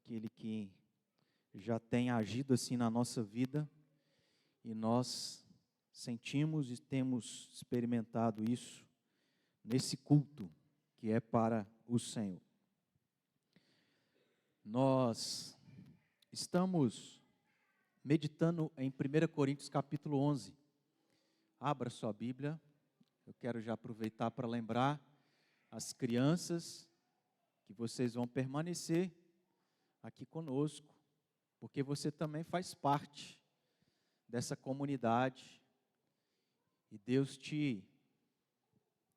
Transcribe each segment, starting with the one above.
aquele que já tem agido assim na nossa vida, e nós sentimos e temos experimentado isso nesse culto que é para o Senhor. Nós estamos meditando em 1 Coríntios capítulo 11. Abra sua Bíblia. Eu quero já aproveitar para lembrar as crianças que vocês vão permanecer aqui conosco, porque você também faz parte dessa comunidade e Deus te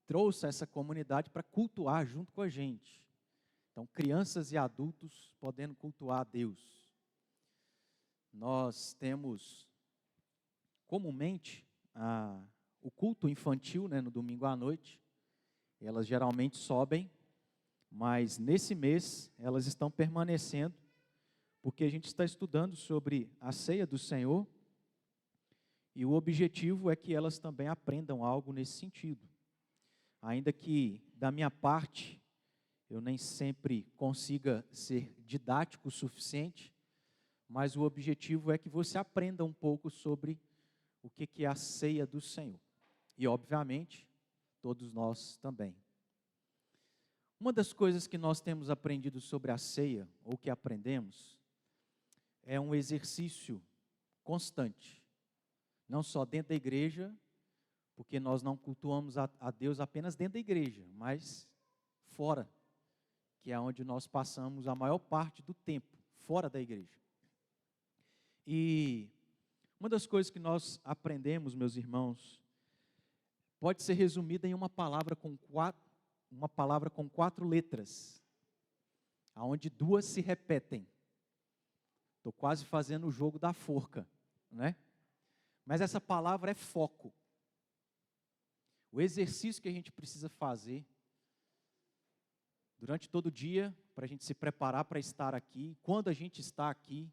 trouxe essa comunidade para cultuar junto com a gente. Então, crianças e adultos podendo cultuar a Deus. Nós temos comumente o culto infantil, no domingo à noite. Elas geralmente sobem, mas nesse mês elas estão permanecendo, porque a gente está estudando sobre a ceia do Senhor, e o objetivo é que elas também aprendam algo nesse sentido. Ainda que, da minha parte, eu nem sempre consiga ser didático o suficiente, mas o objetivo é que você aprenda um pouco sobre o que é a ceia do Senhor. E, obviamente, todos nós também. Uma das coisas que nós temos aprendido sobre a ceia, ou que aprendemos, é um exercício constante. Não só dentro da igreja, porque nós não cultuamos a Deus apenas dentro da igreja, mas fora, que é onde nós passamos a maior parte do tempo, fora da igreja. E uma das coisas que nós aprendemos, meus irmãos, pode ser resumida em uma palavra com quatro letras, aonde duas se repetem. Estou quase fazendo o jogo da forca, né? Mas essa palavra é foco. O exercício que a gente precisa fazer durante todo o dia, para a gente se preparar para estar aqui, quando a gente está aqui,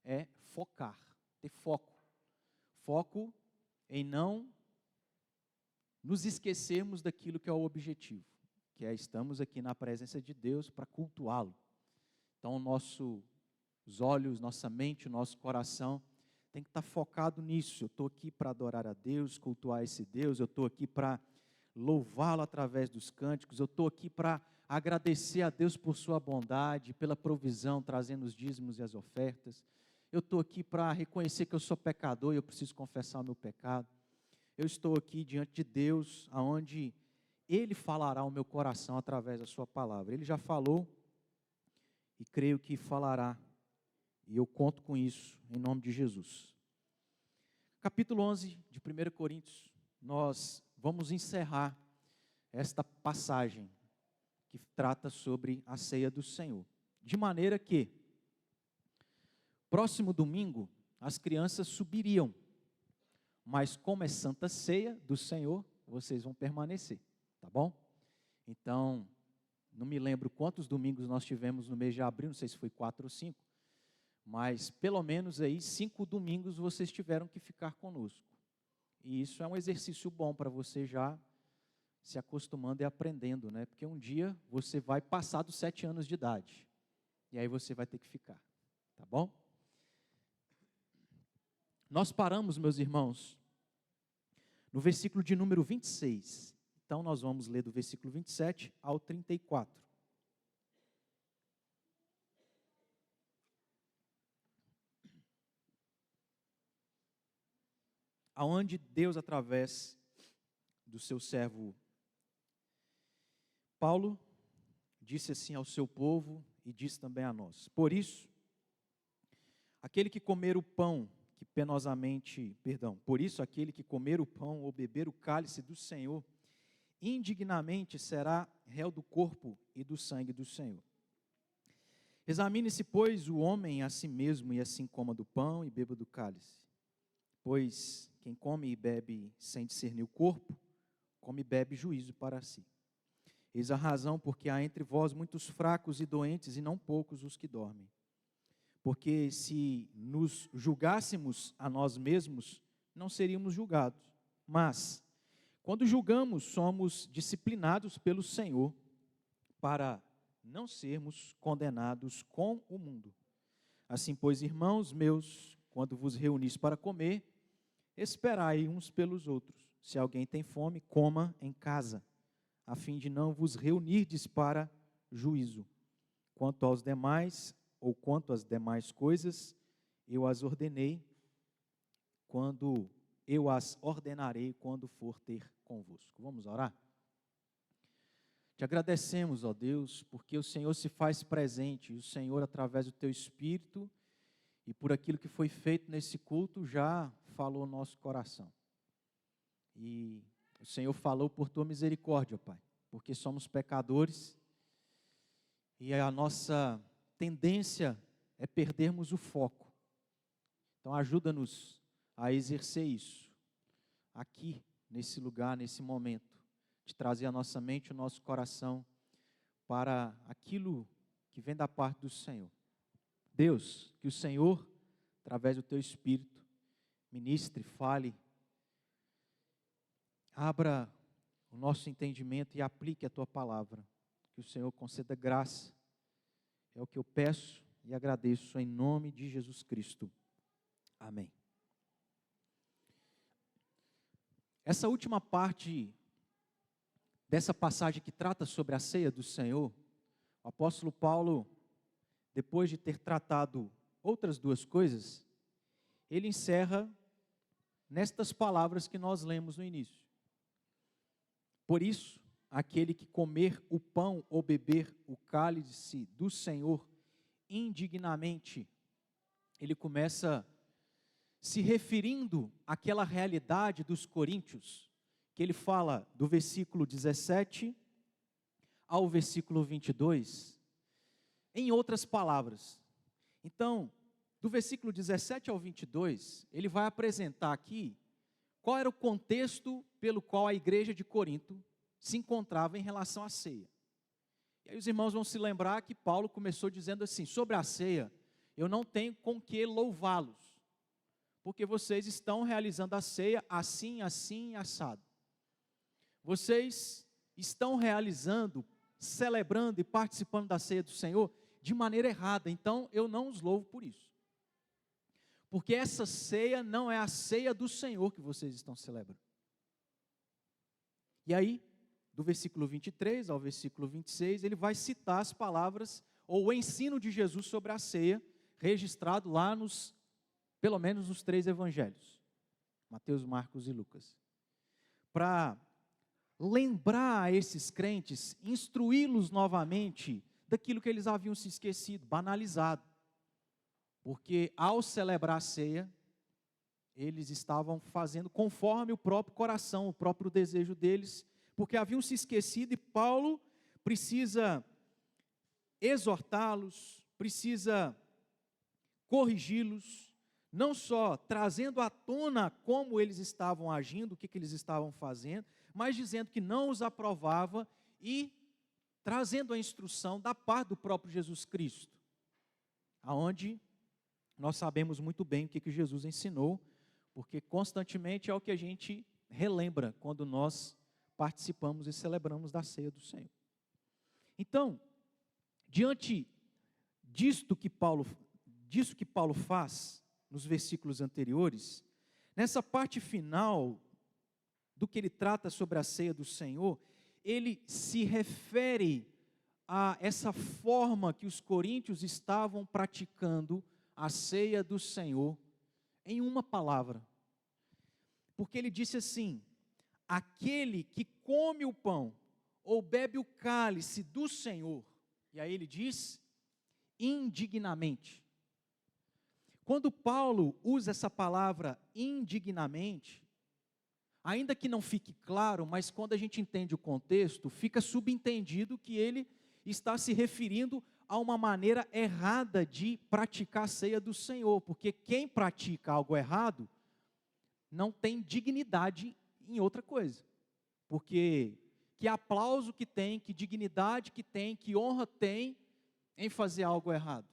é focar, ter foco. Foco em não nos esquecermos daquilo que é o objetivo, que é estamos aqui na presença de Deus para cultuá-lo. Então, os olhos, nossa mente, o nosso coração tem que estar focado nisso. Eu estou aqui para adorar a Deus, cultuar esse Deus, eu estou aqui para louvá-lo através dos cânticos, eu estou aqui para agradecer a Deus por sua bondade, pela provisão, trazendo os dízimos e as ofertas. Eu estou aqui para reconhecer que eu sou pecador e eu preciso confessar o meu pecado. Eu estou aqui diante de Deus, aonde Ele falará ao meu coração através da sua palavra. Ele já falou e creio que falará. E eu conto com isso, em nome de Jesus. Capítulo 11 de 1 Coríntios, nós vamos encerrar esta passagem que trata sobre a ceia do Senhor. De maneira que, próximo domingo, as crianças subiriam, mas como é Santa Ceia do Senhor, vocês vão permanecer, tá bom? Então, não me lembro quantos domingos nós tivemos no mês de abril, não sei se foi 4 ou 5, mas pelo menos aí 5 domingos vocês tiveram que ficar conosco. E isso é um exercício bom para você já se acostumando e aprendendo, né? Porque um dia você vai passar dos 7 anos de idade, e aí você vai ter que ficar, tá bom? Nós paramos, meus irmãos, no versículo de número 26. Então nós vamos ler do versículo 27 ao 34. Aonde Deus, através do seu servo Paulo, disse assim ao seu povo e disse também a nós: por isso, aquele que comer o pão por isso aquele que comer o pão ou beber o cálice do Senhor, indignamente será réu do corpo e do sangue do Senhor. Examine-se, pois, o homem a si mesmo, e assim coma do pão e beba do cálice. Pois quem come e bebe sem discernir o corpo, come e bebe juízo para si. Eis a razão porque há entre vós muitos fracos e doentes, e não poucos os que dormem. Porque se nos julgássemos a nós mesmos, não seríamos julgados. Mas, quando julgamos, somos disciplinados pelo Senhor, para não sermos condenados com o mundo. Assim, pois, irmãos meus, quando vos reunis para comer, esperai uns pelos outros. Se alguém tem fome, coma em casa, a fim de não vos reunirdes para juízo. Quanto aos demais, ou quanto às demais coisas, eu as ordenarei quando for ter convosco. Vamos orar? Te agradecemos, ó Deus, porque o Senhor se faz presente, e o Senhor, através do Teu Espírito, e por aquilo que foi feito nesse culto, já falou no nosso coração. E o Senhor falou por Tua misericórdia, Pai, porque somos pecadores, e a nossa tendência é perdermos o foco. Então ajuda-nos a exercer isso, aqui, nesse lugar, nesse momento, de trazer a nossa mente e o nosso coração para aquilo que vem da parte do Senhor. Deus, que o Senhor, através do Teu Espírito, ministre, fale, abra o nosso entendimento e aplique a Tua palavra. Que o Senhor conceda graça, é o que eu peço e agradeço em nome de Jesus Cristo. Amém. Essa última parte dessa passagem que trata sobre a ceia do Senhor, o apóstolo Paulo, depois de ter tratado outras duas coisas, ele encerra nestas palavras que nós lemos no início. Por isso, aquele que comer o pão ou beber o cálice do Senhor indignamente, ele começa se referindo àquela realidade dos coríntios, que ele fala do versículo 17 ao versículo 22, em outras palavras. Então, do versículo 17 ao 22, ele vai apresentar aqui qual era o contexto pelo qual a igreja de Corinto se encontrava em relação à ceia. E aí os irmãos vão se lembrar que Paulo começou dizendo assim: sobre a ceia, eu não tenho com que louvá-los, porque vocês estão realizando a ceia assim, assim, assado. Vocês estão realizando, celebrando e participando da ceia do Senhor de maneira errada, então eu não os louvo por isso. Porque essa ceia não é a ceia do Senhor que vocês estão celebrando. E aí, do versículo 23 ao versículo 26, ele vai citar as palavras, ou o ensino de Jesus sobre a ceia, registrado lá pelo menos nos 3 evangelhos, Mateus, Marcos e Lucas. Para lembrar a esses crentes, instruí-los novamente daquilo que eles haviam se esquecido, banalizado. Porque ao celebrar a ceia, eles estavam fazendo conforme o próprio coração, o próprio desejo deles, porque haviam se esquecido, e Paulo precisa exortá-los, precisa corrigi-los, não só trazendo à tona como eles estavam agindo, o que eles estavam fazendo, mas dizendo que não os aprovava e trazendo a instrução da parte do próprio Jesus Cristo, aonde nós sabemos muito bem o que Jesus ensinou, porque constantemente é o que a gente relembra quando nós participamos e celebramos da ceia do Senhor. Então, diante disso que Paulo faz nos versículos anteriores, nessa parte final do que ele trata sobre a ceia do Senhor, ele se refere a essa forma que os coríntios estavam praticando a ceia do Senhor em uma palavra. Porque ele disse assim: aquele que come o pão ou bebe o cálice do Senhor, e aí ele diz, indignamente. Quando Paulo usa essa palavra indignamente, ainda que não fique claro, mas quando a gente entende o contexto, fica subentendido que ele está se referindo a uma maneira errada de praticar a ceia do Senhor, porque quem pratica algo errado não tem dignidade em outra coisa, porque que aplauso que tem, que dignidade que tem, que honra tem em fazer algo errado.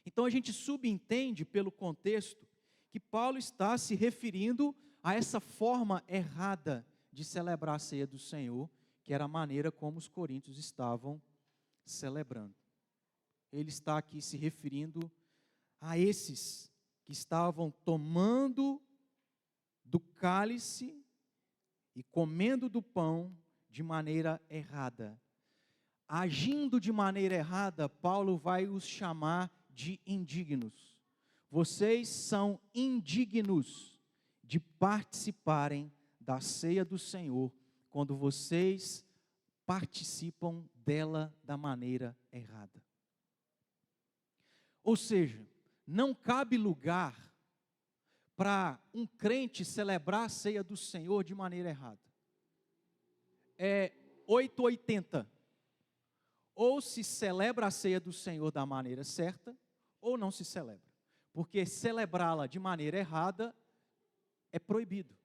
Então a gente subentende pelo contexto que Paulo está se referindo a essa forma errada de celebrar a ceia do Senhor, que era a maneira como os coríntios estavam celebrando. Ele está aqui se referindo a esses que estavam tomando do cálice e comendo do pão de maneira errada. Agindo de maneira errada, Paulo vai os chamar de indignos. Vocês são indignos de participarem da ceia do Senhor quando vocês participam dela da maneira errada. Ou seja, não cabe lugar para um crente celebrar a ceia do Senhor de maneira errada. É 880. Ou se celebra a ceia do Senhor da maneira certa, ou não se celebra. Porque celebrá-la de maneira errada é proibido.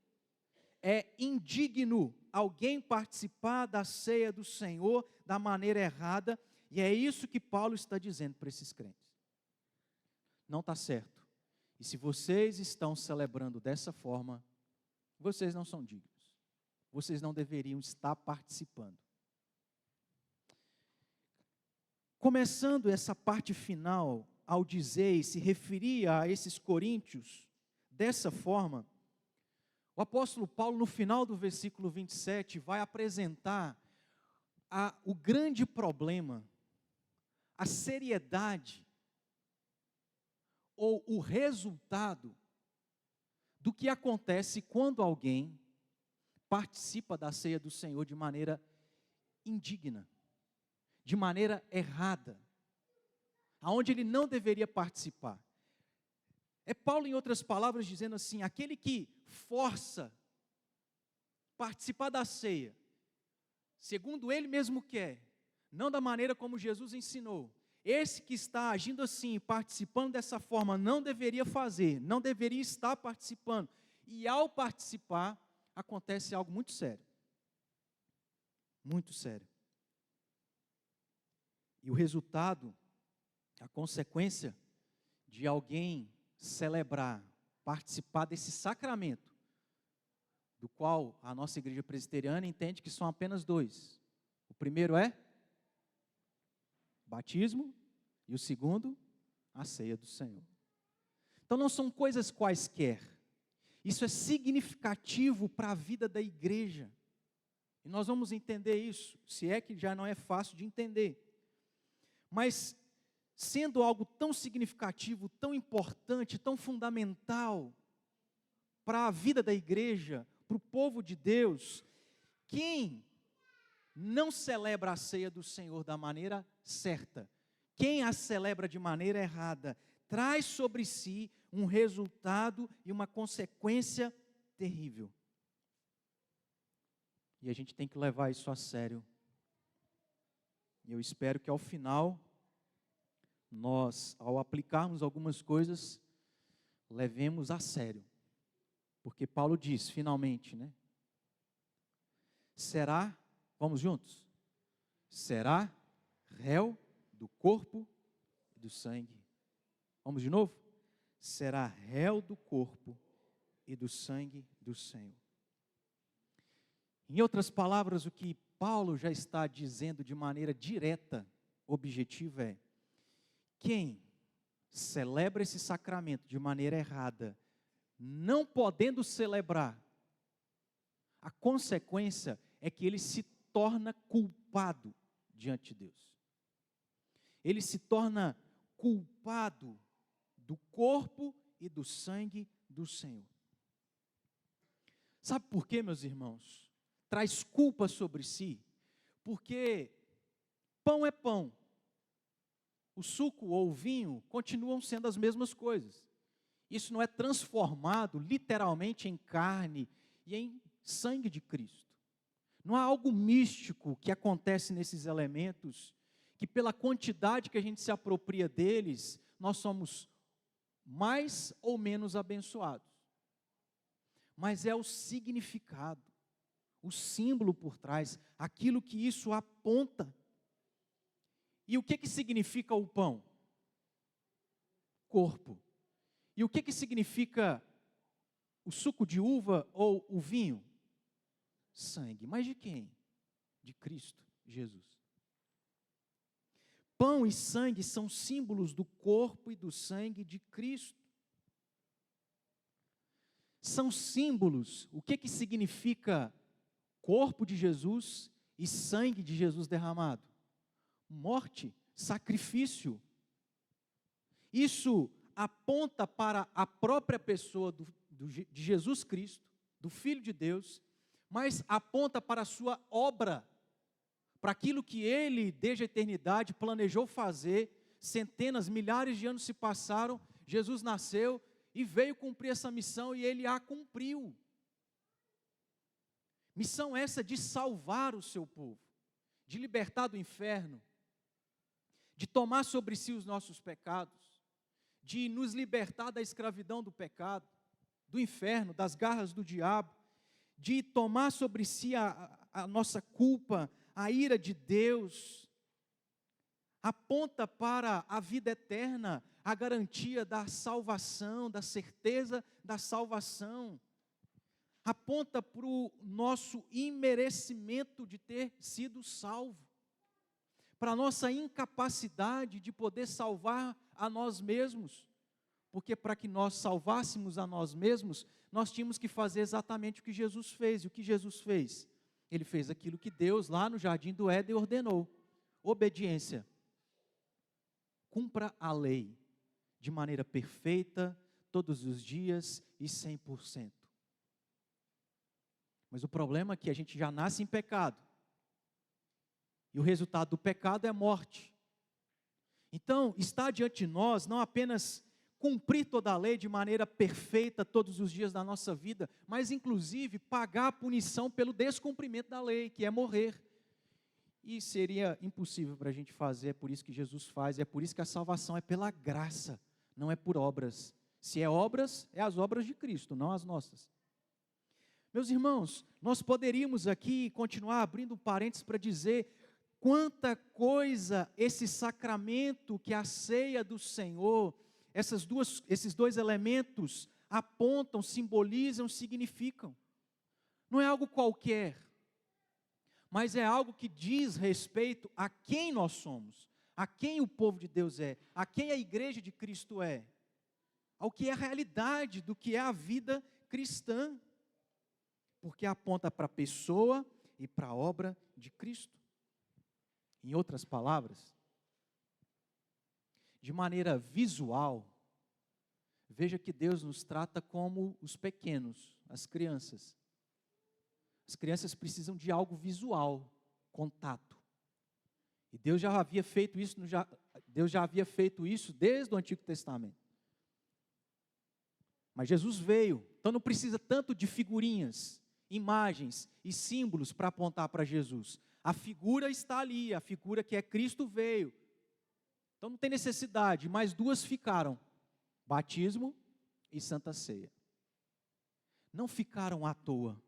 É indigno alguém participar da ceia do Senhor da maneira errada, e é isso que Paulo está dizendo para esses crentes. Não está certo. E se vocês estão celebrando dessa forma, vocês não são dignos. Vocês não deveriam estar participando. Começando essa parte final, ao dizer e se referir a esses coríntios dessa forma, o apóstolo Paulo, no final do versículo 27, vai apresentar o grande problema, a seriedade, ou o resultado do que acontece quando alguém participa da ceia do Senhor de maneira indigna, de maneira errada, aonde ele não deveria participar. É Paulo, em outras palavras, dizendo assim: aquele que força participar da ceia, segundo ele mesmo quer, não da maneira como Jesus ensinou, esse que está agindo assim, participando dessa forma, não deveria fazer, não deveria estar participando. E ao participar, acontece algo muito sério. Muito sério. E o resultado, a consequência de alguém celebrar, participar desse sacramento, do qual a nossa igreja presbiteriana entende que são apenas dois. O primeiro é batismo, e o segundo, a ceia do Senhor. Então não são coisas quaisquer. Isso é significativo para a vida da igreja. E nós vamos entender isso, se é que já não é fácil de entender. Mas, sendo algo tão significativo, tão importante, tão fundamental para a vida da igreja, para o povo de Deus, quem não celebra a ceia do Senhor da maneira certa, quem a celebra de maneira errada, traz sobre si um resultado e uma consequência terrível. E a gente tem que levar isso a sério. E eu espero que ao final, nós, ao aplicarmos algumas coisas, levemos a sério. Porque Paulo diz, finalmente, né? Será, vamos juntos? Será réu do corpo e do sangue. Vamos de novo? Será réu do corpo e do sangue do Senhor. Em outras palavras, o que Paulo já está dizendo de maneira direta, objetiva é: quem celebra esse sacramento de maneira errada, não podendo celebrar, a consequência é que ele se torna culpado diante de Deus. Ele se torna culpado do corpo e do sangue do Senhor. Sabe por quê, meus irmãos? Traz culpa sobre si, porque pão é pão. O suco ou o vinho continuam sendo as mesmas coisas. Isso não é transformado literalmente em carne e em sangue de Cristo. Não há algo místico que acontece nesses elementos, que pela quantidade que a gente se apropria deles, nós somos mais ou menos abençoados. Mas é o significado, o símbolo por trás, aquilo que isso aponta. E o que significa o pão? Corpo. E o que significa o suco de uva ou o vinho? Sangue. Mas de quem? De Cristo Jesus. Pão e sangue são símbolos do corpo e do sangue de Cristo. São símbolos. O que significa corpo de Jesus e sangue de Jesus derramado? Morte, sacrifício. Isso aponta para a própria pessoa de Jesus Cristo, do Filho de Deus, mas aponta para a sua obra, para aquilo que Ele, desde a eternidade, planejou fazer. Centenas, milhares de anos se passaram, Jesus nasceu e veio cumprir essa missão e Ele a cumpriu. Missão essa de salvar o seu povo, de libertar do inferno, de tomar sobre si os nossos pecados, de nos libertar da escravidão do pecado, do inferno, das garras do diabo, de tomar sobre si a nossa culpa, a ira de Deus. Aponta para a vida eterna, a garantia da salvação, da certeza da salvação. Aponta para o nosso imerecimento de ter sido salvo, para a nossa incapacidade de poder salvar a nós mesmos, porque para que nós salvássemos a nós mesmos, nós tínhamos que fazer exatamente o que Jesus fez. E o que Jesus fez? Ele fez aquilo que Deus, lá no jardim do Éden, ordenou: obediência. Cumpra a lei de maneira perfeita, todos os dias e 100%. Mas o problema é que a gente já nasce em pecado. E o resultado do pecado é morte. Então, está diante de nós não apenas cumprir toda a lei de maneira perfeita todos os dias da nossa vida, mas inclusive pagar a punição pelo descumprimento da lei, que é morrer. E seria impossível para a gente fazer, é por isso que Jesus faz, é por isso que a salvação é pela graça, não é por obras. Se é obras, é as obras de Cristo, não as nossas. Meus irmãos, nós poderíamos aqui continuar abrindo parênteses para dizer quanta coisa esse sacramento que é a ceia do Senhor, esses dois elementos apontam, simbolizam, significam. Não é algo qualquer, mas é algo que diz respeito a quem nós somos, a quem o povo de Deus é, a quem a igreja de Cristo é, ao que é a realidade do que é a vida cristã, porque aponta para a pessoa e para a obra de Cristo. Em outras palavras, de maneira visual, veja que Deus nos trata como os pequenos, as crianças. As crianças precisam de algo visual, contato. E Deus já havia feito isso, desde o Antigo Testamento. Mas Jesus veio, então não precisa tanto de figurinhas, imagens e símbolos para apontar para Jesus. A figura está ali, a figura que é Cristo veio. Então não tem necessidade, mas duas ficaram: batismo e Santa Ceia. Não ficaram à toa,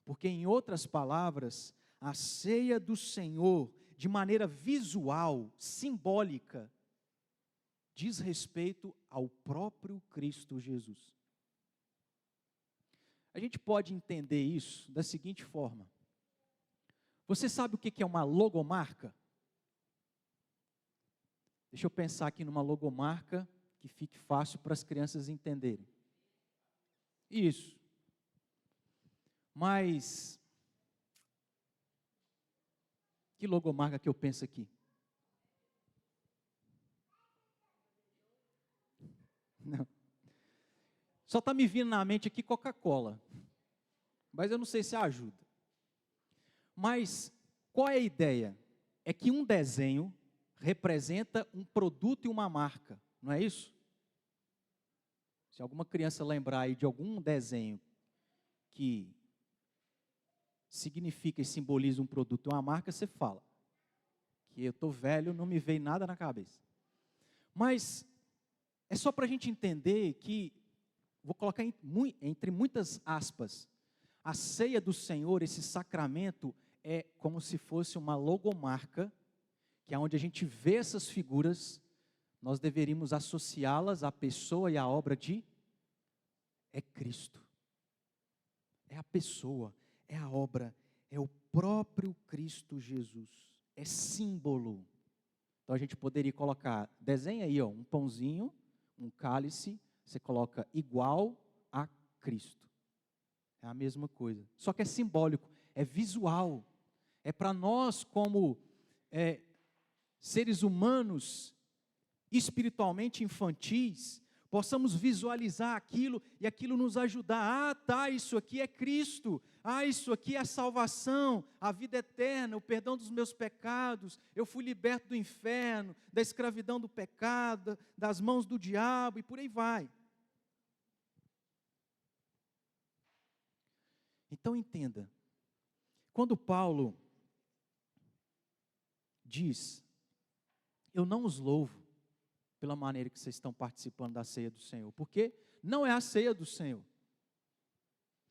porque em outras palavras, a ceia do Senhor, de maneira visual, simbólica, diz respeito ao próprio Cristo Jesus. A gente pode entender isso da seguinte forma: você sabe o que é uma logomarca? Deixa eu pensar aqui numa logomarca que fique fácil para as crianças entenderem. Isso. Mas, que logomarca que eu penso aqui? Não. Só está me vindo na mente aqui Coca-Cola. Mas eu não sei se ajuda. Mas, qual é a ideia? É que um desenho representa um produto e uma marca, não é isso? Se alguma criança lembrar aí de algum desenho que significa e simboliza um produto e uma marca, você fala. Que eu estou velho, não me veio nada na cabeça. Mas é só para a gente entender que, vou colocar entre muitas aspas, a ceia do Senhor, esse sacramento, é como se fosse uma logomarca, que é onde a gente vê essas figuras, nós deveríamos associá-las à pessoa e à obra de Cristo. É a pessoa, é a obra, é o próprio Cristo Jesus. É símbolo. Então a gente poderia colocar, desenha aí, um pãozinho, um cálice, você coloca igual a Cristo. É a mesma coisa, só que é simbólico, é visual, é para nós como seres humanos espiritualmente infantis, possamos visualizar aquilo e aquilo nos ajudar. Ah, tá, isso aqui é Cristo. Ah, isso aqui é a salvação, a vida eterna, o perdão dos meus pecados. Eu fui liberto do inferno, da escravidão do pecado, das mãos do diabo e por aí vai. Então entenda, quando Paulo diz, eu não os louvo pela maneira que vocês estão participando da ceia do Senhor, porque não é a ceia do Senhor.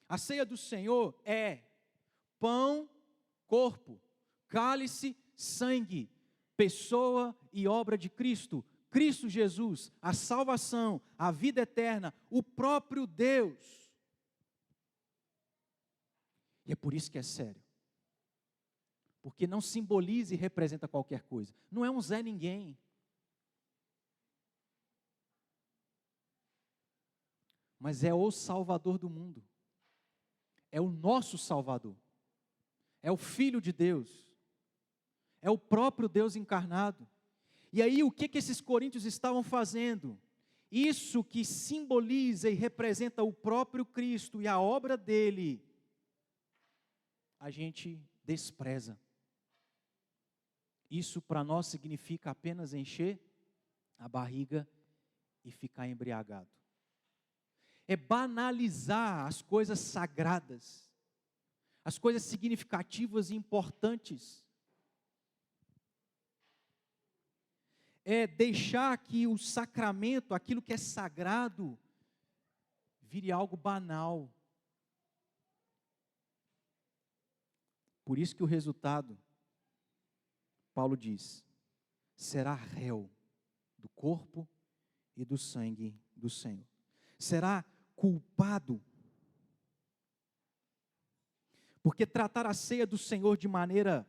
A ceia do Senhor é pão, corpo, cálice, sangue, pessoa e obra de Cristo, Cristo Jesus, a salvação, a vida eterna, o próprio Deus. E é por isso que é sério. Porque não simboliza e representa qualquer coisa. Não é um Zé Ninguém. Mas é o Salvador do mundo. É o nosso Salvador. É o Filho de Deus. É o próprio Deus encarnado. E aí o que esses coríntios estavam fazendo? Isso que simboliza e representa o próprio Cristo e a obra dele, a gente despreza. Isso para nós significa apenas encher a barriga e ficar embriagado. É banalizar as coisas sagradas, as coisas significativas e importantes. É deixar que o sacramento, aquilo que é sagrado, vire algo banal. Por isso que o resultado, Paulo diz, será réu do corpo e do sangue do Senhor. Será culpado. Porque tratar a ceia do Senhor de maneira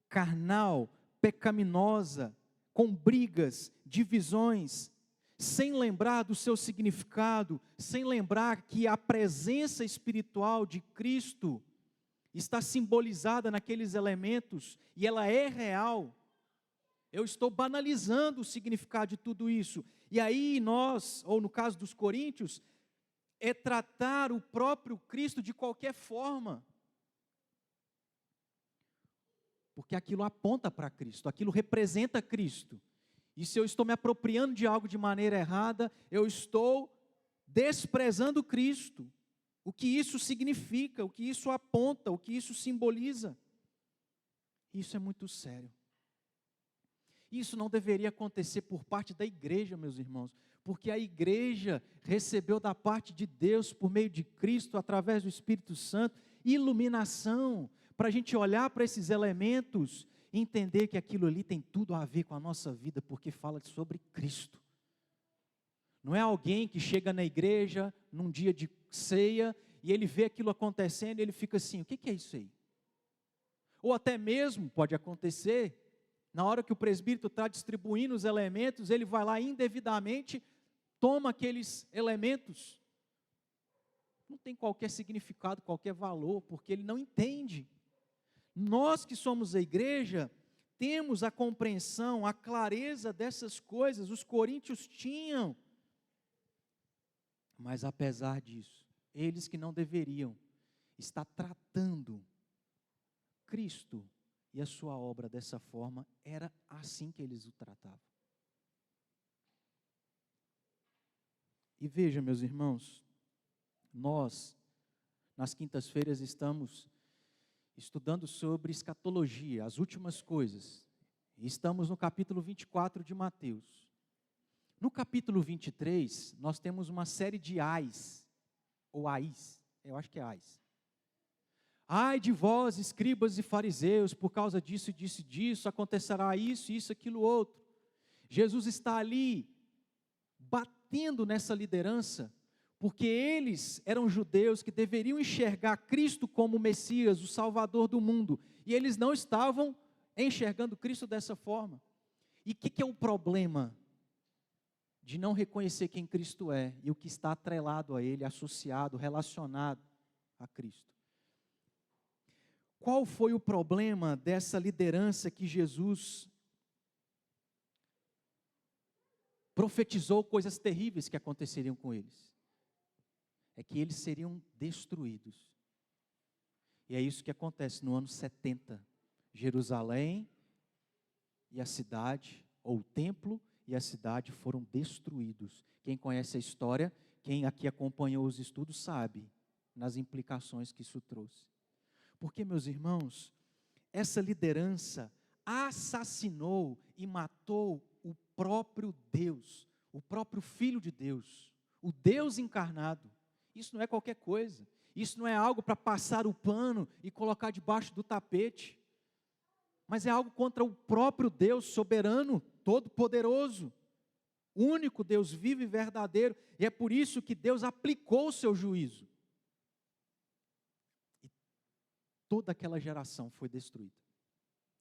carnal, pecaminosa, com brigas, divisões, sem lembrar do seu significado, sem lembrar que a presença espiritual de Cristo está simbolizada naqueles elementos e ela é real. Eu estou banalizando o significado de tudo isso. E aí nós, ou no caso dos coríntios, é tratar o próprio Cristo de qualquer forma. Porque aquilo aponta para Cristo, aquilo representa Cristo. E se eu estou me apropriando de algo de maneira errada, eu estou desprezando Cristo. O que isso significa, o que isso aponta, o que isso simboliza. Isso é muito sério. Isso não deveria acontecer por parte da igreja, meus irmãos, porque a igreja recebeu da parte de Deus, por meio de Cristo, através do Espírito Santo, iluminação, para a gente olhar para esses elementos e entender que aquilo ali tem tudo a ver com a nossa vida, porque fala sobre Cristo. Não é alguém que chega na igreja num dia de ceia e ele vê aquilo acontecendo e ele fica assim, o que é isso aí? Ou até mesmo, pode acontecer, na hora que o presbítero está distribuindo os elementos, ele vai lá indevidamente, toma aqueles elementos. Não tem qualquer significado, qualquer valor, porque ele não entende. Nós que somos a igreja, temos a compreensão, a clareza dessas coisas, os coríntios tinham. Mas apesar disso, eles que não deveriam estar tratando Cristo e a sua obra dessa forma, era assim que eles o tratavam. E veja, meus irmãos, nós, nas quintas-feiras, estamos estudando sobre escatologia, as últimas coisas. E estamos no capítulo 24 de Mateus. No capítulo 23, nós temos uma série de ais, ou ais, eu acho que é ais. Ai de vós, escribas e fariseus, por causa disso, disso e disso, acontecerá isso, isso, aquilo, outro. Jesus está ali, batendo nessa liderança, porque eles eram judeus que deveriam enxergar Cristo como o Messias, o Salvador do mundo, e eles não estavam enxergando Cristo dessa forma. E o que é o problema de não reconhecer quem Cristo é e o que está atrelado a Ele, associado, relacionado a Cristo? Qual foi o problema dessa liderança que Jesus profetizou coisas terríveis que aconteceriam com eles? É que eles seriam destruídos. E é isso que acontece no ano 70. Jerusalém e a cidade, ou o templo e a cidade foram destruídos. Quem conhece a história, quem aqui acompanhou os estudos sabe nas implicações que isso trouxe. Porque, meus irmãos, essa liderança assassinou e matou o próprio Deus, o próprio Filho de Deus, o Deus encarnado. Isso não é qualquer coisa. Isso não é algo para passar o pano e colocar debaixo do tapete. Mas é algo contra o próprio Deus soberano, todo-poderoso, único Deus vivo e verdadeiro. E é por isso que Deus aplicou o seu juízo. E toda aquela geração foi destruída.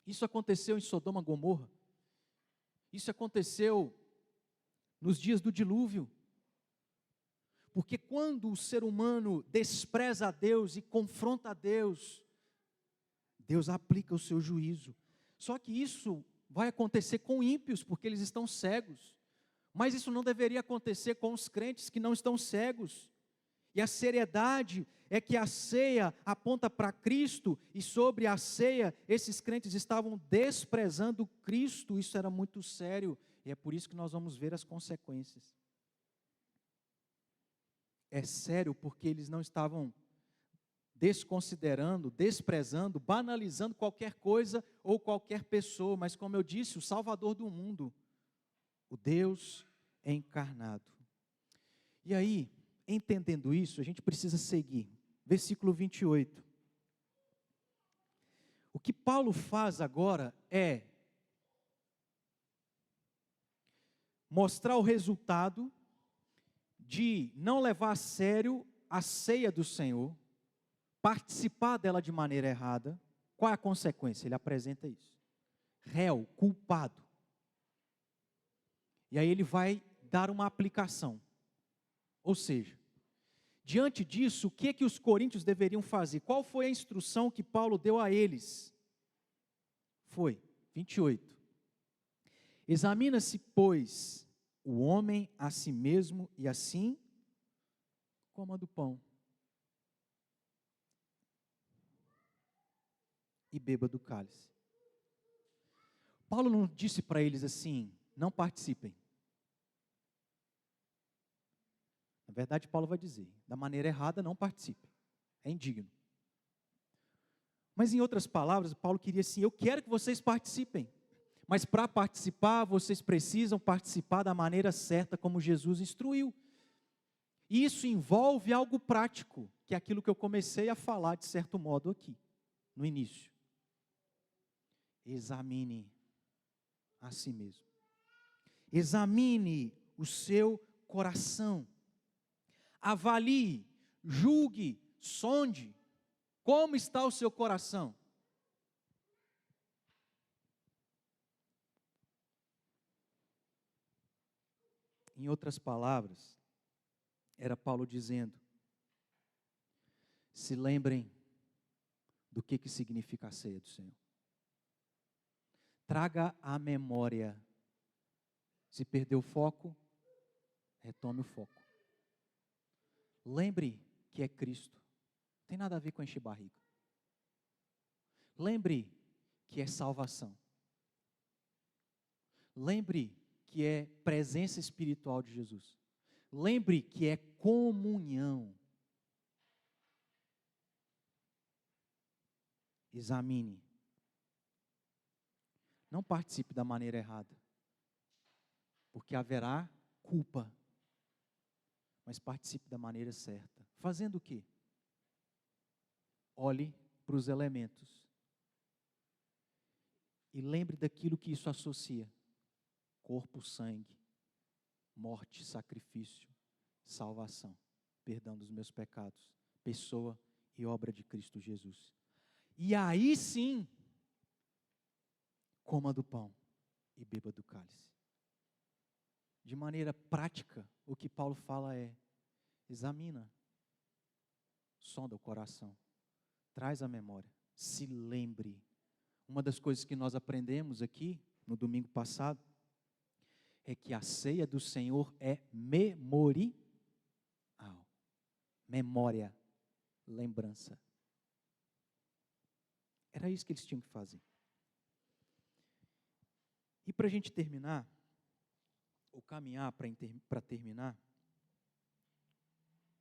Isso aconteceu em Sodoma e Gomorra. Isso aconteceu nos dias do dilúvio. Porque quando o ser humano despreza a Deus e confronta a Deus, Deus aplica o seu juízo. Só que isso vai acontecer com ímpios, porque eles estão cegos. Mas isso não deveria acontecer com os crentes que não estão cegos. E a seriedade é que a ceia aponta para Cristo, e sobre a ceia, esses crentes estavam desprezando Cristo. Isso era muito sério, e é por isso que nós vamos ver as consequências. É sério porque eles não estavam desconsiderando, desprezando, banalizando qualquer coisa ou qualquer pessoa, mas como eu disse, o Salvador do mundo, o Deus encarnado. E aí, entendendo isso, a gente precisa seguir. Versículo 28. O que Paulo faz agora é mostrar o resultado de não levar a sério a ceia do Senhor, participar dela de maneira errada. Qual é a consequência? Ele apresenta isso. Réu, culpado. E aí ele vai dar uma aplicação. Ou seja, diante disso, o que os coríntios deveriam fazer? Qual foi a instrução que Paulo deu a eles? Foi, 28. Examina-se, pois, o homem a si mesmo, e assim coma do pão e beba do cálice. Paulo não disse para eles assim, não participem. Na verdade, Paulo vai dizer, da maneira errada, não participe. É indigno. Mas em outras palavras, Paulo queria assim, eu quero que vocês participem. Mas para participar, vocês precisam participar da maneira certa, como Jesus instruiu. E isso envolve algo prático, que é aquilo que eu comecei a falar, de certo modo, aqui, no início. Examine a si mesmo. Examine o seu coração. Avalie, julgue, sonde. Como está o seu coração? Em outras palavras, era Paulo dizendo, se lembrem do que significa a ceia do Senhor. Traga à memória. Se perdeu o foco, retome o foco. Lembre que é Cristo. Não tem nada a ver com encher barriga. Lembre que é salvação. Lembre que é presença espiritual de Jesus. Lembre que é comunhão. Examine. Não participe da maneira errada, porque haverá culpa. Mas participe da maneira certa. Fazendo o quê? Olhe para os elementos. E lembre daquilo que isso associa. Corpo, sangue, morte, sacrifício, salvação, perdão dos meus pecados, pessoa e obra de Cristo Jesus. E aí sim, coma do pão e beba do cálice. De maneira prática, o que Paulo fala é: examina, sonda o coração, traz a memória, se lembre. Uma das coisas que nós aprendemos aqui, no domingo passado, é que a ceia do Senhor é memorial. Memória, lembrança. Era isso que eles tinham que fazer. E para a gente terminar, ou caminhar para terminar,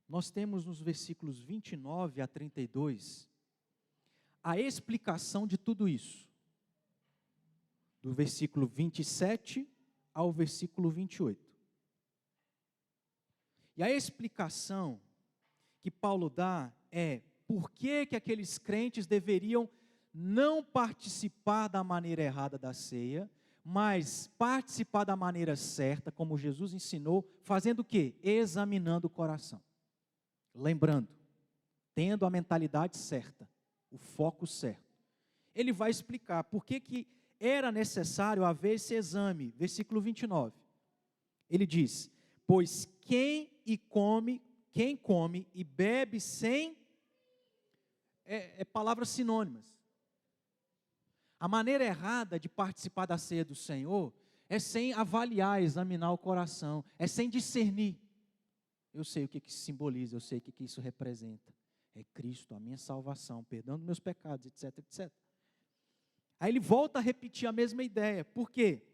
nós temos nos versículos 29 a 32, a explicação de tudo isso. Do versículo 27 ao versículo 28. E a explicação que Paulo dá é por que aqueles crentes deveriam não participar da maneira errada da ceia, mas participar da maneira certa, como Jesus ensinou, fazendo o quê? Examinando o coração. Lembrando, tendo a mentalidade certa, o foco certo. Ele vai explicar por que era necessário haver esse exame. Versículo 29. Ele diz: pois quem come e bebe sem... palavras sinônimas. A maneira errada de participar da ceia do Senhor é sem avaliar, examinar o coração, é sem discernir. Eu sei o que isso simboliza, eu sei o que isso representa. É Cristo, a minha salvação, perdão dos meus pecados, etc, etc. Aí ele volta a repetir a mesma ideia. Por quê?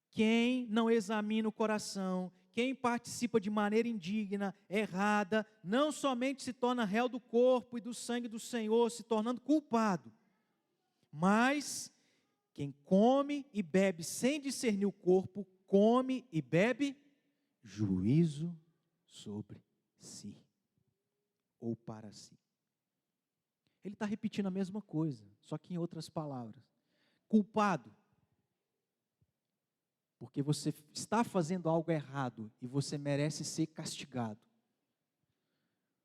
Quem não examina o coração, quem participa de maneira indigna, errada, não somente se torna réu do corpo e do sangue do Senhor, se tornando culpado, mas quem come e bebe sem discernir o corpo, come e bebe juízo sobre si, ou para si. Ele está repetindo a mesma coisa, só que em outras palavras. Culpado, porque você está fazendo algo errado e você merece ser castigado.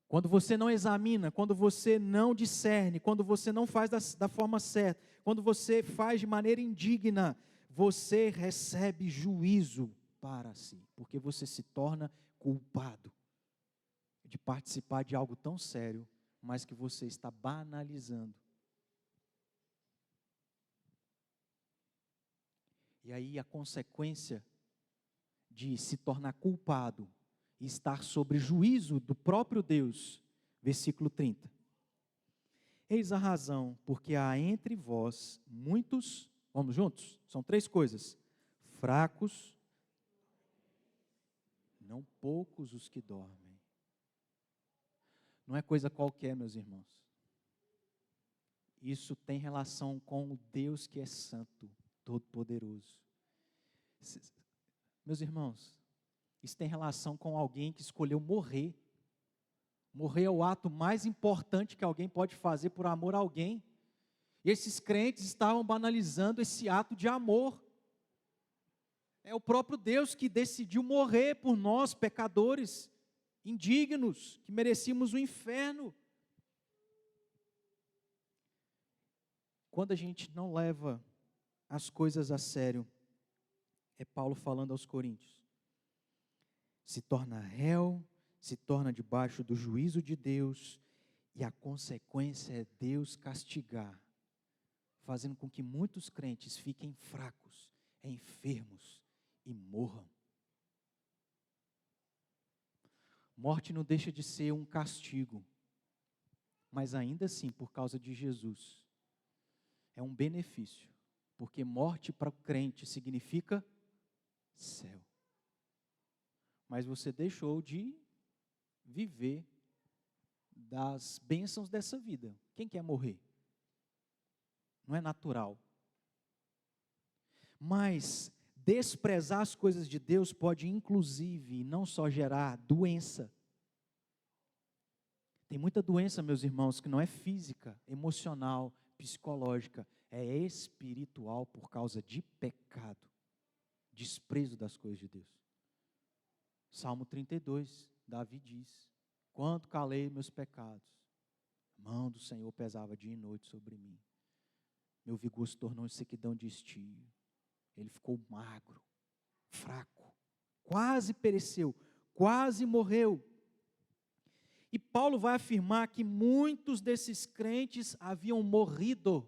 Quando você não examina, quando você não discerne, quando você não faz da forma certa, quando você faz de maneira indigna, você recebe juízo para si, porque você se torna culpado de participar de algo tão sério, mas que você está banalizando. E aí a consequência de se tornar culpado e estar sob juízo do próprio Deus, versículo 30. Eis a razão, porque há entre vós muitos, vamos juntos? São 3 coisas: fracos, não poucos os que dormem. Não é coisa qualquer, meus irmãos. Isso tem relação com o Deus que é santo, todo-poderoso. Meus irmãos, isso tem relação com alguém que escolheu morrer. Morrer é o ato mais importante que alguém pode fazer por amor a alguém. E esses crentes estavam banalizando esse ato de amor. É o próprio Deus que decidiu morrer por nós, pecadores, indignos, que merecíamos o inferno. Quando a gente não leva as coisas a sério, é Paulo falando aos Coríntios, se torna réu, se torna debaixo do juízo de Deus, e a consequência é Deus castigar, fazendo com que muitos crentes fiquem fracos, enfermos e morram. Morte não deixa de ser um castigo, mas ainda assim, por causa de Jesus, é um benefício, porque morte para o crente significa céu. Mas você deixou de viver das bênçãos dessa vida. Quem quer morrer? Não é natural. Mas desprezar as coisas de Deus pode, inclusive, não só gerar doença. Tem muita doença, meus irmãos, que não é física, emocional, psicológica, é espiritual por causa de pecado, desprezo das coisas de Deus. Salmo 32, Davi diz: quanto calei meus pecados, a mão do Senhor pesava dia e noite sobre mim, meu vigor se tornou em sequidão de estio, Ele ficou magro, fraco, quase pereceu, quase morreu. E Paulo vai afirmar que muitos desses crentes haviam morrido,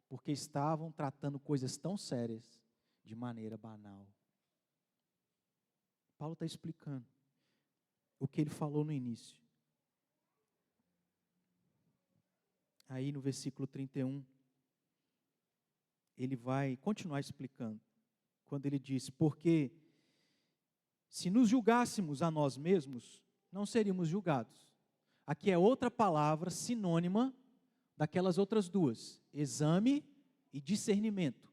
porque estavam tratando coisas tão sérias de maneira banal. Paulo está explicando o que ele falou no início. Aí no versículo 31, ele vai continuar explicando, quando ele diz: porque se nos julgássemos a nós mesmos, não seríamos julgados. Aqui é outra palavra sinônima daquelas outras duas, exame e discernimento.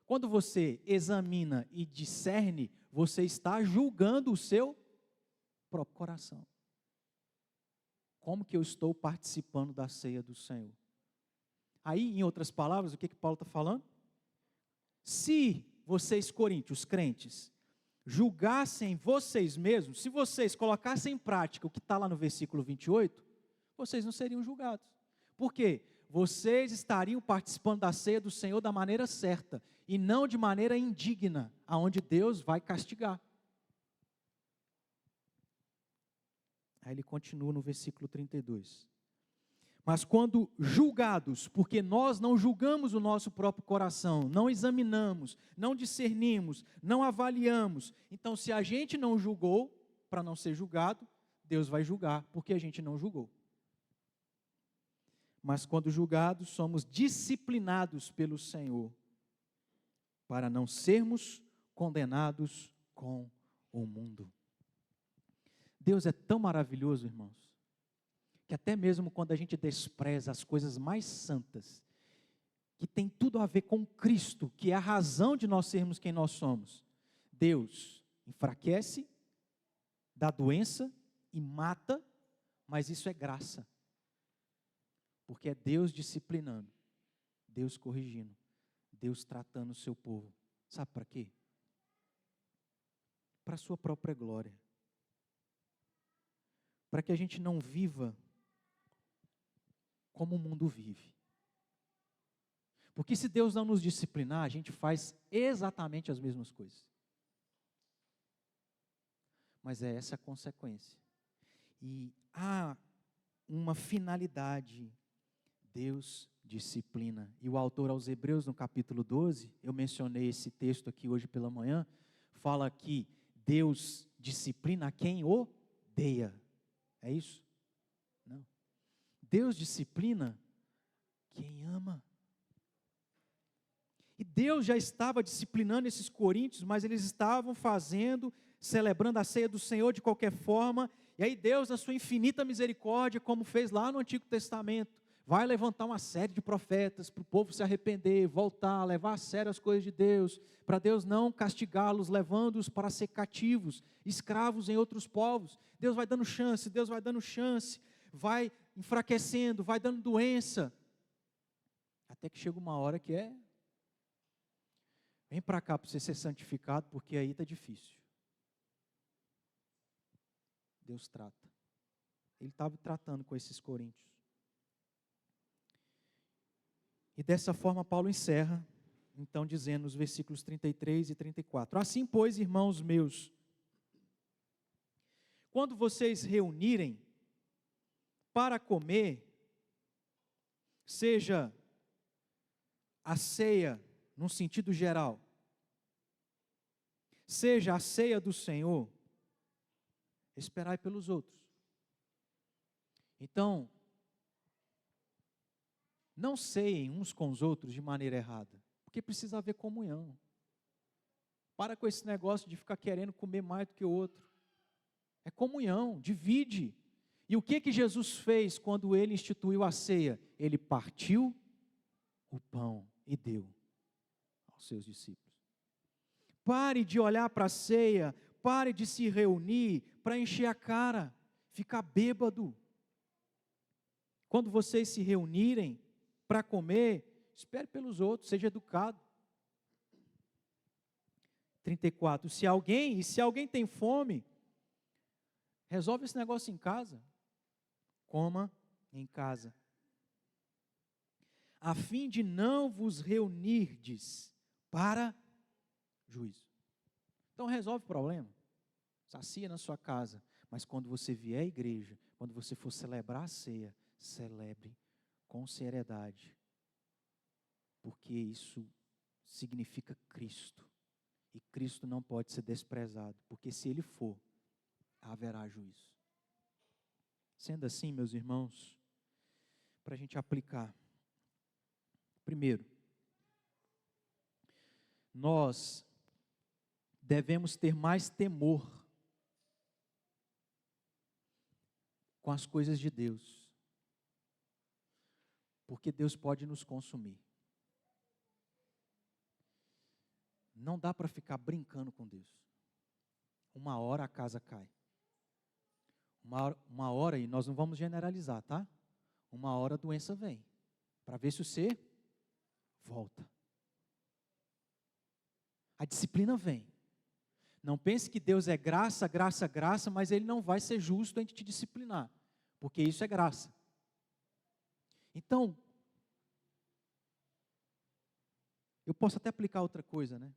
Quando você examina e discerne, você está julgando o seu próprio coração. Como que eu estou participando da ceia do Senhor? Aí, em outras palavras, o que Paulo está falando? Se vocês, coríntios, crentes, julgassem vocês mesmos, se vocês colocassem em prática o que está lá no versículo 28, vocês não seriam julgados. Por quê? Vocês estariam participando da ceia do Senhor da maneira certa, e não de maneira indigna, aonde Deus vai castigar. Aí ele continua no versículo 32. Mas quando julgados, porque nós não julgamos o nosso próprio coração, não examinamos, não discernimos, não avaliamos. Então, se a gente não julgou, para não ser julgado, Deus vai julgar, porque a gente não julgou. Mas quando julgados, somos disciplinados pelo Senhor, para não sermos condenados com o mundo. Deus é tão maravilhoso, irmãos, que até mesmo quando a gente despreza as coisas mais santas, que tem tudo a ver com Cristo, que é a razão de nós sermos quem nós somos, Deus enfraquece, dá doença e mata, mas isso é graça. Porque é Deus disciplinando, Deus corrigindo, Deus tratando o seu povo. Sabe para quê? Para a sua própria glória. Para que a gente não viva como o mundo vive. Porque se Deus não nos disciplinar, a gente faz exatamente as mesmas coisas. Mas é essa a consequência. E há uma finalidade. Deus disciplina. E o autor aos Hebreus, no capítulo 12, eu mencionei esse texto aqui hoje pela manhã, fala que Deus disciplina a quem odeia. É isso? Não. Deus disciplina quem ama. E Deus já estava disciplinando esses coríntios, mas eles estavam celebrando a ceia do Senhor de qualquer forma. E aí Deus, na sua infinita misericórdia, como fez lá no Antigo Testamento, vai levantar uma série de profetas para o povo se arrepender, voltar, levar a sério as coisas de Deus, para Deus não castigá-los, levando-os para ser cativos, escravos em outros povos. Deus vai dando chance, vai enfraquecendo, vai dando doença, até que chega uma hora que vem para cá para você ser santificado, porque aí está difícil. Deus trata. Ele estava tratando com esses coríntios. E dessa forma Paulo encerra, então dizendo nos versículos 33 e 34. Assim, pois, irmãos meus, quando vocês reunirem para comer, seja a ceia num sentido geral, seja a ceia do Senhor, esperai pelos outros. Então, não ceiem uns com os outros de maneira errada, porque precisa haver comunhão. Para com esse negócio de ficar querendo comer mais do que o outro. É comunhão, divide. E o que Jesus fez quando ele instituiu a ceia? Ele partiu o pão e deu aos seus discípulos. Pare de olhar para a ceia, pare de se reunir para encher a cara, ficar bêbado. Quando vocês se reunirem para comer, espere pelos outros, seja educado. 34, se alguém tem fome, resolve esse negócio em casa, coma em casa, a fim de não vos reunirdes para juízo. Então resolve o problema, sacia na sua casa, mas quando você vier à igreja, quando você for celebrar a ceia, celebre com seriedade, porque isso significa Cristo, e Cristo não pode ser desprezado, porque se Ele for, haverá juízo. Sendo assim, meus irmãos, para a gente aplicar, primeiro, nós devemos ter mais temor com as coisas de Deus, porque Deus pode nos consumir. Não dá para ficar brincando com Deus. Uma hora a casa cai. Uma hora, e nós não vamos generalizar, tá? Uma hora a doença vem, para ver se você volta. A disciplina vem. Não pense que Deus é graça, graça, graça, mas Ele não vai ser justo em te disciplinar, porque isso é graça. Então, eu posso até aplicar outra coisa, né?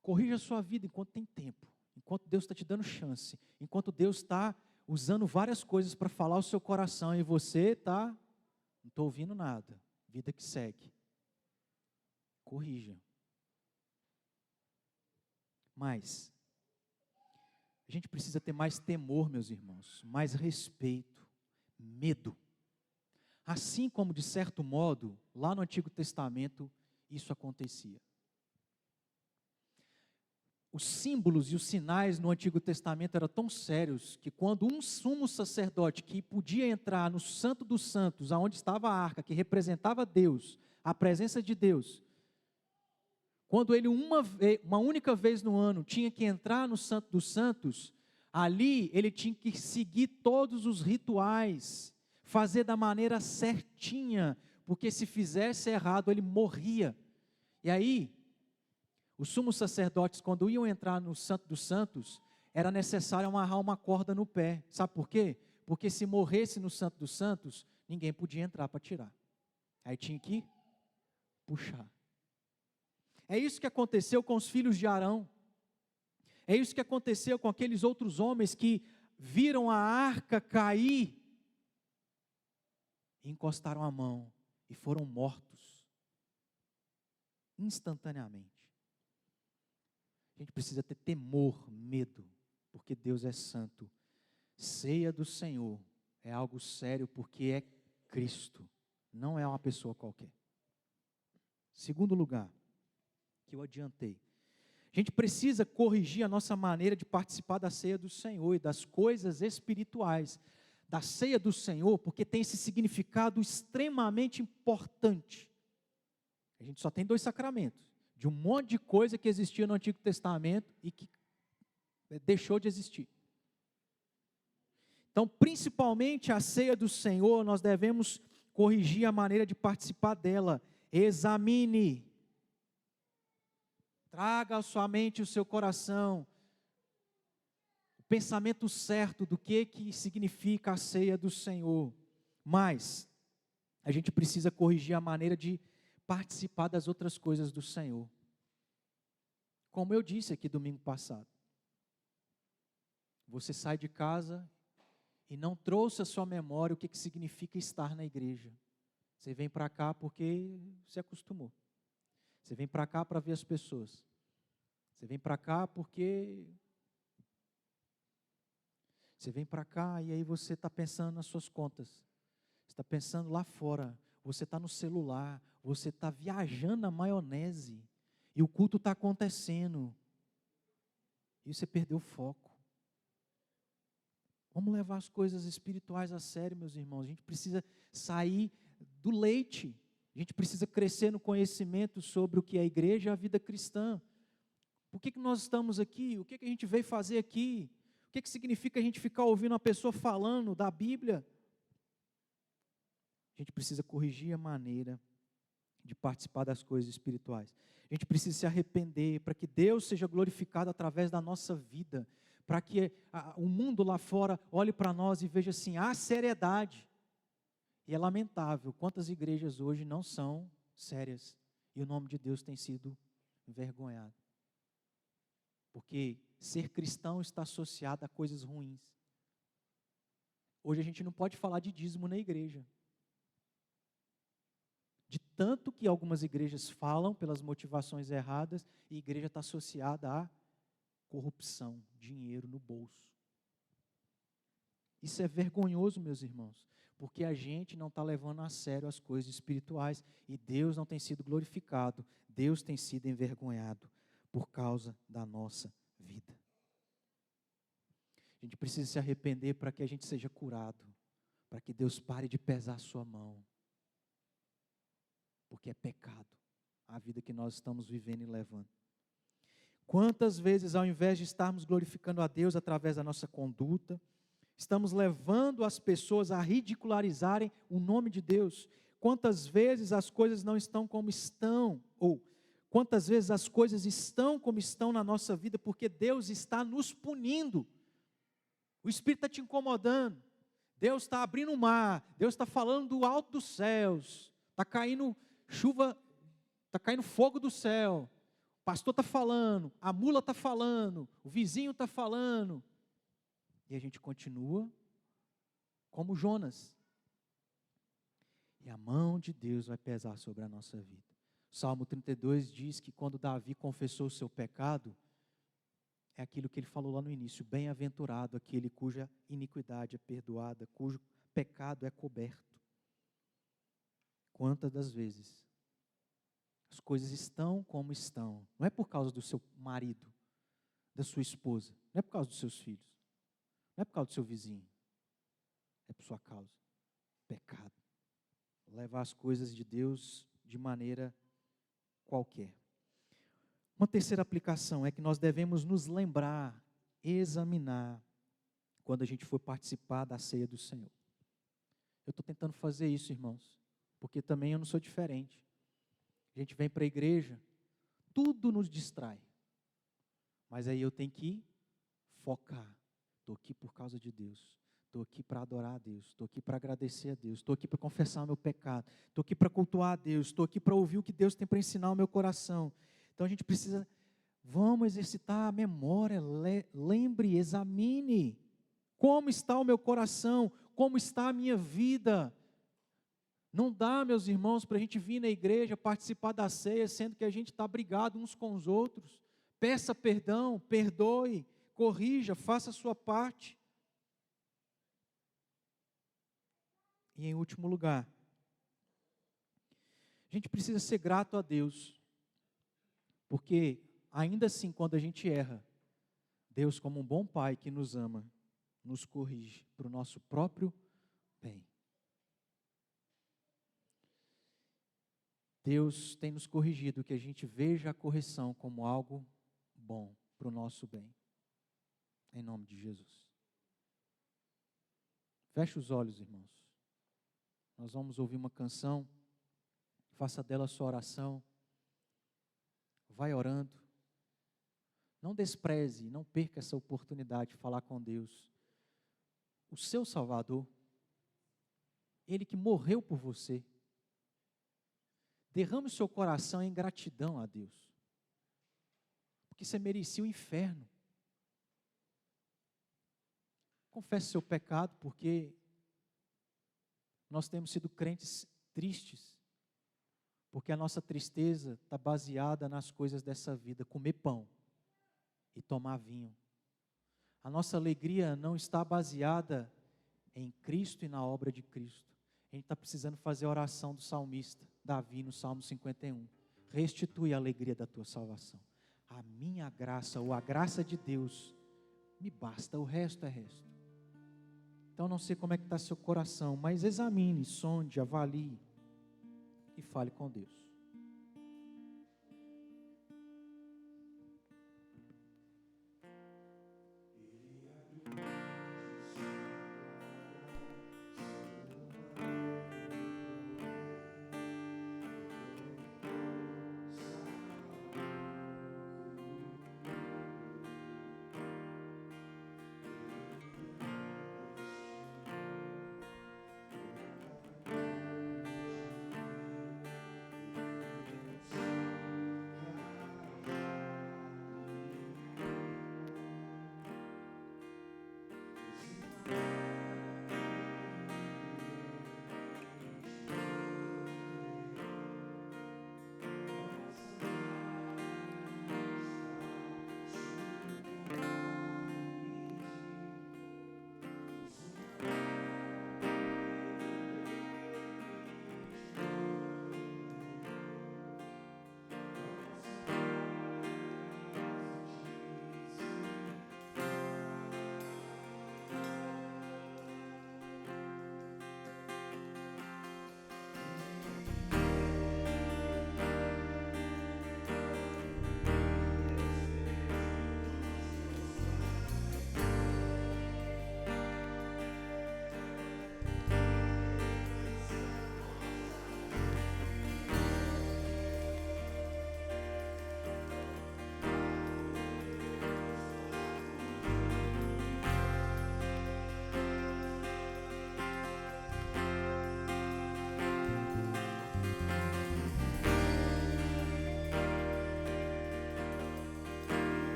Corrija a sua vida enquanto tem tempo, enquanto Deus está te dando chance, enquanto Deus está usando várias coisas para falar o seu coração e você está, não estou ouvindo nada, vida que segue. Corrija. Mas, a gente precisa ter mais temor, meus irmãos, mais respeito, medo. Assim como, de certo modo, lá no Antigo Testamento, isso acontecia. Os símbolos e os sinais no Antigo Testamento eram tão sérios que quando um sumo sacerdote que podia entrar no Santo dos Santos, aonde estava a arca, que representava Deus, a presença de Deus, quando ele uma única vez no ano tinha que entrar no Santo dos Santos, ali ele tinha que seguir todos os rituais, fazer da maneira certinha, porque se fizesse errado ele morria. E aí, os sumos sacerdotes, quando iam entrar no Santo dos Santos, era necessário amarrar uma corda no pé. Sabe por quê? Porque se morresse no Santo dos Santos, ninguém podia entrar para tirar. Aí tinha que puxar. É isso que aconteceu com os filhos de Arão. É isso que aconteceu com aqueles outros homens que viram a arca cair, e encostaram a mão e foram mortos instantaneamente. A gente precisa ter temor, medo, porque Deus é santo. Ceia do Senhor é algo sério, porque é Cristo, não é uma pessoa qualquer. Segundo lugar, que eu adiantei, a gente precisa corrigir a nossa maneira de participar da ceia do Senhor e das coisas espirituais da ceia do Senhor, porque tem esse significado extremamente importante. A gente só tem 2 sacramentos, de um monte de coisa que existia no Antigo Testamento e que deixou de existir. Então, principalmente a ceia do Senhor, nós devemos corrigir a maneira de participar dela. Examine, traga à sua mente, o seu coração, o pensamento certo do que significa a ceia do Senhor. Mas, a gente precisa corrigir a maneira de participar das outras coisas do Senhor. Como eu disse aqui domingo passado, você sai de casa e não trouxe à sua memória o que significa estar na igreja. Você vem para cá porque se acostumou. Você vem para cá para ver as pessoas. Você vem para cá porque... Você vem para cá e aí você está pensando nas suas contas. Você está pensando lá fora. Você está no celular. Você está viajando na maionese. E o culto está acontecendo. E você perdeu o foco. Vamos levar as coisas espirituais a sério, meus irmãos. A gente precisa sair do leite. A gente precisa crescer no conhecimento sobre o que é a igreja e a vida cristã. Por que nós estamos aqui? O que a gente veio fazer aqui? O que significa a gente ficar ouvindo uma pessoa falando da Bíblia? A gente precisa corrigir a maneira de participar das coisas espirituais. A gente precisa se arrepender para que Deus seja glorificado através da nossa vida, para que o mundo lá fora olhe para nós e veja assim, há seriedade. E é lamentável quantas igrejas hoje não são sérias, e o nome de Deus tem sido envergonhado. Porque ser cristão está associado a coisas ruins. Hoje a gente não pode falar de dízimo na igreja. De tanto que algumas igrejas falam pelas motivações erradas, e a igreja está associada a corrupção, dinheiro no bolso. Isso é vergonhoso, meus irmãos, porque a gente não está levando a sério as coisas espirituais e Deus não tem sido glorificado, Deus tem sido envergonhado por causa da nossa vida. A gente precisa se arrepender para que a gente seja curado, para que Deus pare de pesar a sua mão, porque é pecado a vida que nós estamos vivendo e levando. Quantas vezes, ao invés de estarmos glorificando a Deus através da nossa conduta, estamos levando as pessoas a ridicularizarem o nome de Deus? Quantas vezes as coisas não estão como estão, ou quantas vezes as coisas estão como estão na nossa vida, porque Deus está nos punindo. O Espírito está te incomodando, Deus está abrindo o mar, Deus está falando do alto dos céus, está caindo chuva, está caindo fogo do céu, o pastor está falando, a mula está falando, o vizinho está falando, e a gente continua como Jonas. E a mão de Deus vai pesar sobre a nossa vida. O Salmo 32 diz que quando Davi confessou o seu pecado, é aquilo que ele falou lá no início: bem-aventurado aquele cuja iniquidade é perdoada, cujo pecado é coberto. Quantas das vezes as coisas estão como estão, não é por causa do seu marido, da sua esposa, não é por causa dos seus filhos, não é por causa do seu vizinho, é por sua causa, pecado. Levar as coisas de Deus de maneira qualquer. Uma terceira aplicação é que nós devemos nos lembrar, examinar, quando a gente for participar da ceia do Senhor. Eu estou tentando fazer isso, irmãos, porque também eu não sou diferente. A gente vem para a igreja, tudo nos distrai, mas aí eu tenho que focar. Estou aqui por causa de Deus, estou aqui para adorar a Deus, estou aqui para agradecer a Deus, estou aqui para confessar o meu pecado, estou aqui para cultuar a Deus, estou aqui para ouvir o que Deus tem para ensinar ao meu coração. Então a gente precisa, vamos exercitar a memória, lembre, examine, como está o meu coração, como está a minha vida. Não dá, meus irmãos, para a gente vir na igreja, participar da ceia, sendo que a gente está brigado uns com os outros. Peça perdão, perdoe, corrija, faça a sua parte. E em último lugar, a gente precisa ser grato a Deus, porque ainda assim, quando a gente erra, Deus, como um bom pai que nos ama, nos corrige para o nosso próprio bem. Deus tem nos corrigido, que a gente veja a correção como algo bom para o nosso bem. Em nome de Jesus. Feche os olhos, irmãos. Nós vamos ouvir uma canção. Faça dela a sua oração. Vai orando. Não despreze, não perca essa oportunidade de falar com Deus. O seu Salvador, Ele que morreu por você. Derrame o seu coração em gratidão a Deus, porque você merecia o inferno. Confesse seu pecado, porque nós temos sido crentes tristes, porque a nossa tristeza está baseada nas coisas dessa vida, comer pão e tomar vinho. A nossa alegria não está baseada em Cristo e na obra de Cristo. A gente está precisando fazer a oração do salmista Davi no Salmo 51. Restitui a alegria da tua salvação. A minha graça, ou a graça de Deus, me basta, o resto é resto. Então não sei como é que está seu coração, mas examine, sonde, avalie e fale com Deus.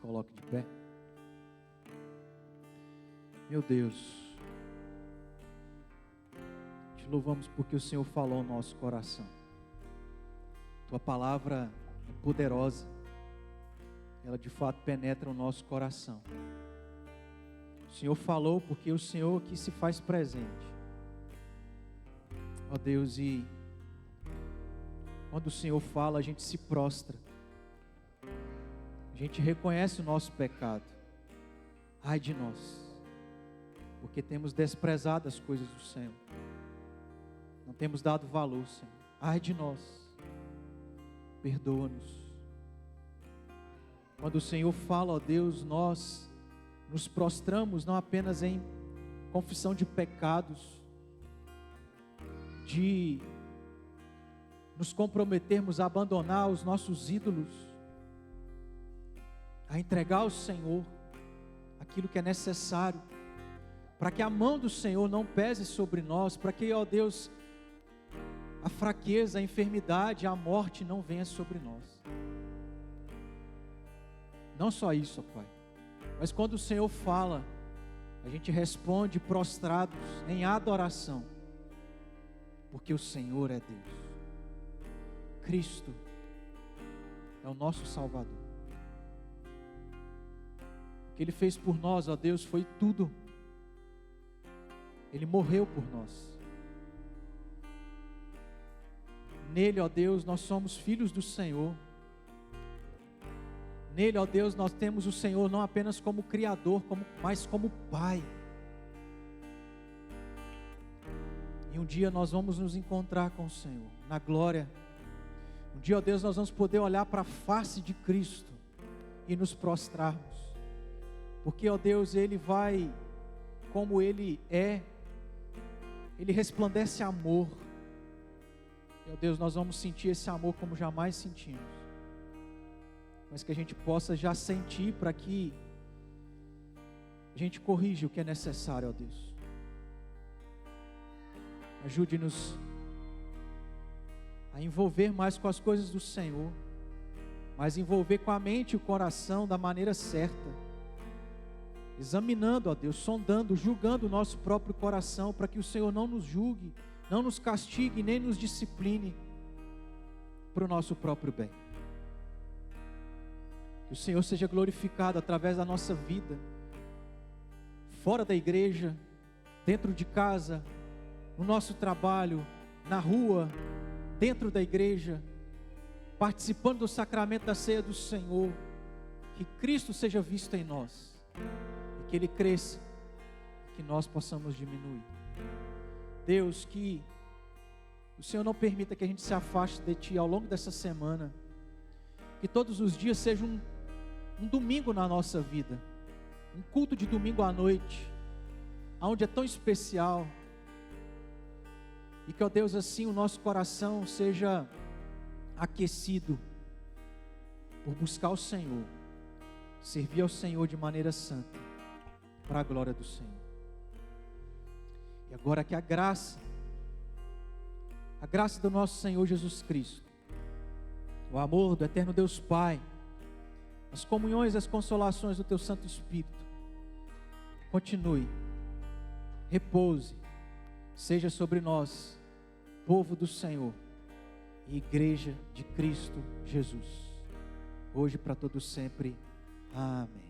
coloque de pé. Meu Deus, te louvamos porque o Senhor falou ao nosso coração. Tua palavra é poderosa, ela de fato penetra o nosso coração. O Senhor falou porque o Senhor aqui se faz presente. Ó Deus, e quando o Senhor fala, a gente se prostra. A gente reconhece o nosso pecado. Ai de nós, porque temos desprezado as coisas do Senhor. Não temos dado valor, Senhor. Ai de nós, perdoa-nos. Quando o Senhor fala, ó Deus, nós nos prostramos não apenas em confissão de pecados, de nos comprometermos a abandonar os nossos ídolos, a entregar ao Senhor aquilo que é necessário, para que a mão do Senhor não pese sobre nós, para que, ó Deus, a fraqueza, a enfermidade, a morte não venha sobre nós. Não só isso, ó Pai, mas quando o Senhor fala, a gente responde prostrados em adoração, porque o Senhor é Deus. Cristo é o nosso Salvador. O que Ele fez por nós, ó Deus, foi tudo. Ele morreu por nós. Nele, ó Deus, nós somos filhos do Senhor. Nele, ó Deus, nós temos o Senhor não apenas como Criador, mas como Pai. E um dia nós vamos nos encontrar com o Senhor, na glória. Um dia, ó Deus, nós vamos poder olhar para a face de Cristo e nos prostrarmos. Porque, ó Deus, Ele vai, como Ele é, Ele resplandece amor. E, ó Deus, nós vamos sentir esse amor como jamais sentimos. Mas que a gente possa já sentir para que a gente corrija o que é necessário, ó Deus. Ajude-nos a envolver mais com as coisas do Senhor, mas envolver com a mente e o coração da maneira certa, examinando, ó Deus, sondando, julgando o nosso próprio coração, para que o Senhor não nos julgue, não nos castigue, nem nos discipline, para o nosso próprio bem. Que o Senhor seja glorificado através da nossa vida, fora da igreja, dentro de casa, no nosso trabalho, na rua, dentro da igreja, participando do sacramento da ceia do Senhor. Que Cristo seja visto em nós, e que Ele cresça, que nós possamos diminuir. Deus, que o Senhor não permita que a gente se afaste de Ti ao longo dessa semana, que todos os dias seja um domingo na nossa vida, um culto de domingo à noite, onde é tão especial, e que, ó Deus, assim o nosso coração seja aquecido por buscar o Senhor, servir ao Senhor de maneira santa, para a glória do Senhor. E agora que a graça do nosso Senhor Jesus Cristo, o amor do eterno Deus Pai, as comunhões e as consolações do Teu Santo Espírito, continue, repouse, seja sobre nós, povo do Senhor e igreja de Cristo Jesus, hoje para todo sempre. Amém.